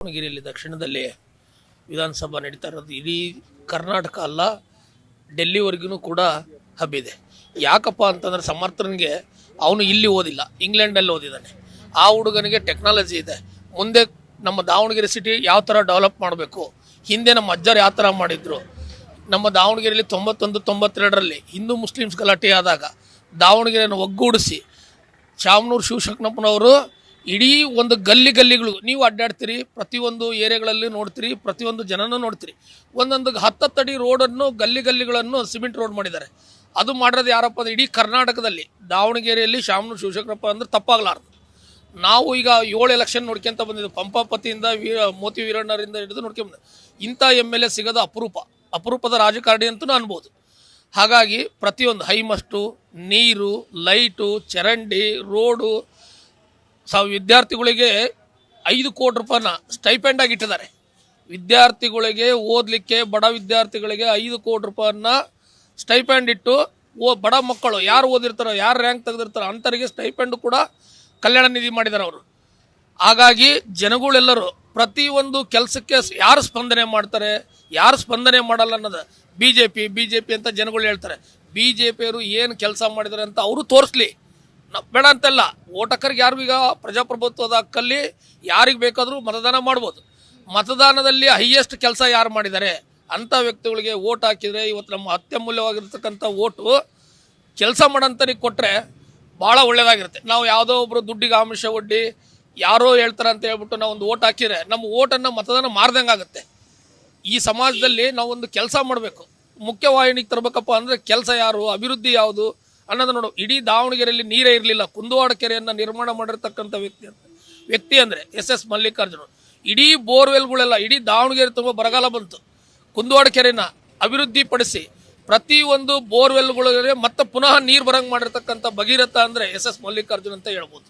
ದಾವಣಗೆರೆಯಲ್ಲಿ ದಕ್ಷಿಣದಲ್ಲಿ ವಿಧಾನಸಭಾ ನಡೀತಾ ಇರೋದು ಇಡೀ ಕರ್ನಾಟಕ ಅಲ್ಲ, ಡೆಲ್ಲಿವರೆಗೂ ಕೂಡ ಹಬ್ಬಿದೆ. ಯಾಕಪ್ಪ ಅಂತಂದ್ರೆ ಸಮರ್ಥನಿಗೆ ಅವನು ಇಲ್ಲಿ ಓದಿಲ್ಲ, ಇಂಗ್ಲೆಂಡಲ್ಲಿ ಓದಿದ್ದಾನೆ. ಆ ಹುಡುಗನಿಗೆ ಟೆಕ್ನಾಲಜಿ ಇದೆ. ಮುಂದೆ ನಮ್ಮ ದಾವಣಗೆರೆ ಸಿಟಿ ಯಾವ ಥರ ಡೆವಲಪ್ ಮಾಡಬೇಕು, ಹಿಂದೆ ನಮ್ಮ ಅಜ್ಜರು ಯಾವ ಥರ ಮಾಡಿದ್ರು. ನಮ್ಮ ದಾವಣಗೆರೆಯಲ್ಲಿ 91-92ರಲ್ಲಿ ಹಿಂದೂ ಮುಸ್ಲಿಮ್ಸ್ ಗಲಾಟೆ ಆದಾಗ ದಾವಣಗೆರೆಯನ್ನು ಒಗ್ಗೂಡಿಸಿ ಶಾಮನೂರು ಶಿವಶಂಕರಪ್ಪನವರು ಇಡೀ ಒಂದು ಗಲ್ಲಿಗಳು ನೀವು ಅಡ್ಡಾಡ್ತೀರಿ, ಪ್ರತಿಯೊಂದು ಏರಿಯಾಗಳಲ್ಲಿ ನೋಡ್ತೀರಿ, ಪ್ರತಿಯೊಂದು ಜನನೂ ನೋಡ್ತೀರಿ. ಒಂದೊಂದು 10 ಅಡಿ ರೋಡನ್ನು ಗಲ್ಲಿಗಳನ್ನು ಸಿಮೆಂಟ್ ರೋಡ್ ಮಾಡಿದ್ದಾರೆ. ಅದು ಮಾಡಿರೋದು ಯಾರಪ್ಪ ಅಂದರೆ ಇಡೀ ಕರ್ನಾಟಕದಲ್ಲಿ ದಾವಣಗೆರೆಯಲ್ಲಿ ಶಾಮನೂರು ಶಿವಶಂಕರಪ್ಪ ಅಂದ್ರೆ ತಪ್ಪಾಗಲಾರ್ದು. ನಾವು ಈಗ 7 ಎಲೆಕ್ಷನ್ ನೋಡ್ಕೊಂತ ಬಂದಿದ್ದು, ಪಂಪಾಪತಿಯಿಂದ ಮೋತಿ ವೀರಣ್ಣರಿಂದ ಹಿಡಿದು ನೋಡ್ಕೊಂಬಂದ. ಇಂಥ MLA ಸಿಗೋದು ಅಪರೂಪದ ರಾಜಕಾರಣಿ ಅಂತಲೂ ಅನ್ಬೋದು. ಹಾಗಾಗಿ ಪ್ರತಿಯೊಂದು ಹೈಮಸ್ಟು, ನೀರು, ಲೈಟು, ಚರಂಡಿ, ರೋಡು, ವಿದ್ಯಾರ್ಥಿಗಳಿಗೆ 5 ಕೋಟಿ ರೂಪಾಯಿನ ಸ್ಟೈಪೆಂಡ್ ಆಗಿ ಇಟ್ಟಿದ್ದಾರೆ. ವಿದ್ಯಾರ್ಥಿಗಳಿಗೆ ಓದಲಿಕ್ಕೆ ಬಡ ವಿದ್ಯಾರ್ಥಿಗಳಿಗೆ 5 ಕೋಟಿ ರೂಪಾಯಿನ ಸ್ಟೈಪೆಂಡ್ ಇಟ್ಟು ಬಡ ಮಕ್ಕಳು ಯಾರು ಓದಿರ್ತಾರೋ, ಯಾರು ರ್ಯಾಂಕ್ ತೆಗೆದಿರ್ತಾರೋ ಅಂಥವರಿಗೆ ಸ್ಟೈಪೆಂಡ್ ಕೂಡ ಕಲ್ಯಾಣ ನಿಧಿ ಮಾಡಿದ್ದಾರೆ ಅವರು. ಹಾಗಾಗಿ ಜನಗಳೆಲ್ಲರೂ ಪ್ರತಿಯೊಂದು ಕೆಲಸಕ್ಕೆ ಯಾರು ಸ್ಪಂದನೆ ಮಾಡ್ತಾರೆ, ಯಾರು ಸ್ಪಂದನೆ ಮಾಡಲ್ಲ ಅನ್ನೋದು ಬಿಜೆಪಿ ಅಂತ ಜನಗಳು ಹೇಳ್ತಾರೆ. ಬಿಜೆಪಿಯವರು ಏನು ಕೆಲಸ ಮಾಡಿದ್ದಾರೆ ಅಂತ ಅವರು ತೋರಿಸ್ಲಿ, ಬೇಡ ಅಂತಲ್ಲ. ಓಟಕರಿಗೆ ಯಾರು ಈಗ ಪ್ರಜಾಪ್ರಭುತ್ವದ ಹಕ್ಕಲ್ಲಿ ಯಾರಿಗೆ ಬೇಕಾದರೂ ಮತದಾನ ಮಾಡ್ಬೋದು. ಮತದಾನದಲ್ಲಿ ಹೈಯೆಸ್ಟ್ ಕೆಲಸ ಯಾರು ಮಾಡಿದ್ದಾರೆ ಅಂಥ ವ್ಯಕ್ತಿಗಳಿಗೆ ಓಟ್ ಹಾಕಿದರೆ ಇವತ್ತು ನಮ್ಮ ಅತ್ಯಮೂಲ್ಯವಾಗಿರ್ತಕ್ಕಂಥ ಓಟು ಕೆಲಸ ಮಾಡೋಂಥವ್ರಿಗೆ ಕೊಟ್ಟರೆ ಭಾಳ ಒಳ್ಳೆಯದಾಗಿರುತ್ತೆ. ನಾವು ಯಾವುದೋ ಒಬ್ಬರು ದುಡ್ಡಿಗೆ ಆಮಿಷ ಒಡ್ಡಿ ಯಾರೋ ಹೇಳ್ತಾರೆ ಅಂತ ಹೇಳ್ಬಿಟ್ಟು ನಾವು ಒಂದು ಓಟ್ ಹಾಕಿದರೆ ನಮ್ಮ ಓಟನ್ನು ಮತದಾನ ಮಾರ್ದಂಗೆ ಆಗುತ್ತೆ. ಈ ಸಮಾಜದಲ್ಲಿ ನಾವು ಒಂದು ಕೆಲಸ ಮಾಡಬೇಕು, ಮುಖ್ಯವಾಹಿನಿಗೆ ತರಬೇಕಪ್ಪ ಅಂದರೆ ಕೆಲಸ ಯಾರು, ಅಭಿವೃದ್ಧಿ ಯಾವುದು ಅನ್ನೋದು ನೋಡು. ಇಡೀ ದಾವಣಗೆರೆಯಲ್ಲಿ ನೀರೇ ಇರಲಿಲ್ಲ, ಕುಂದುವಾಡ ಕೆರೆಯನ್ನು ನಿರ್ಮಾಣ ಮಾಡಿರ್ತಕ್ಕಂಥ ವ್ಯಕ್ತಿ ಅಂದರೆ SS ಮಲ್ಲಿಕಾರ್ಜುನ. ಇಡೀ ಬೋರ್ವೆಲ್ಗಳೆಲ್ಲ ಇಡೀ ದಾವಣಗೆರೆ ತುಂಬ ಬರಗಾಲ ಬಂತು. ಕುಂದುವಾಡ ಕೆರೆನ ಅಭಿವೃದ್ಧಿ ಪಡಿಸಿ ಪ್ರತಿಯೊಂದು ಬೋರ್ವೆಲ್ಗಳಿಗೆ ಮತ್ತೆ ಪುನಃ ನೀರು ಬರಂಗೆ ಮಾಡಿರ್ತಕ್ಕಂಥ ಭಗೀರಥ ಅಂದರೆ SS ಮಲ್ಲಿಕಾರ್ಜುನ್ ಅಂತ ಹೇಳ್ಬೋದು.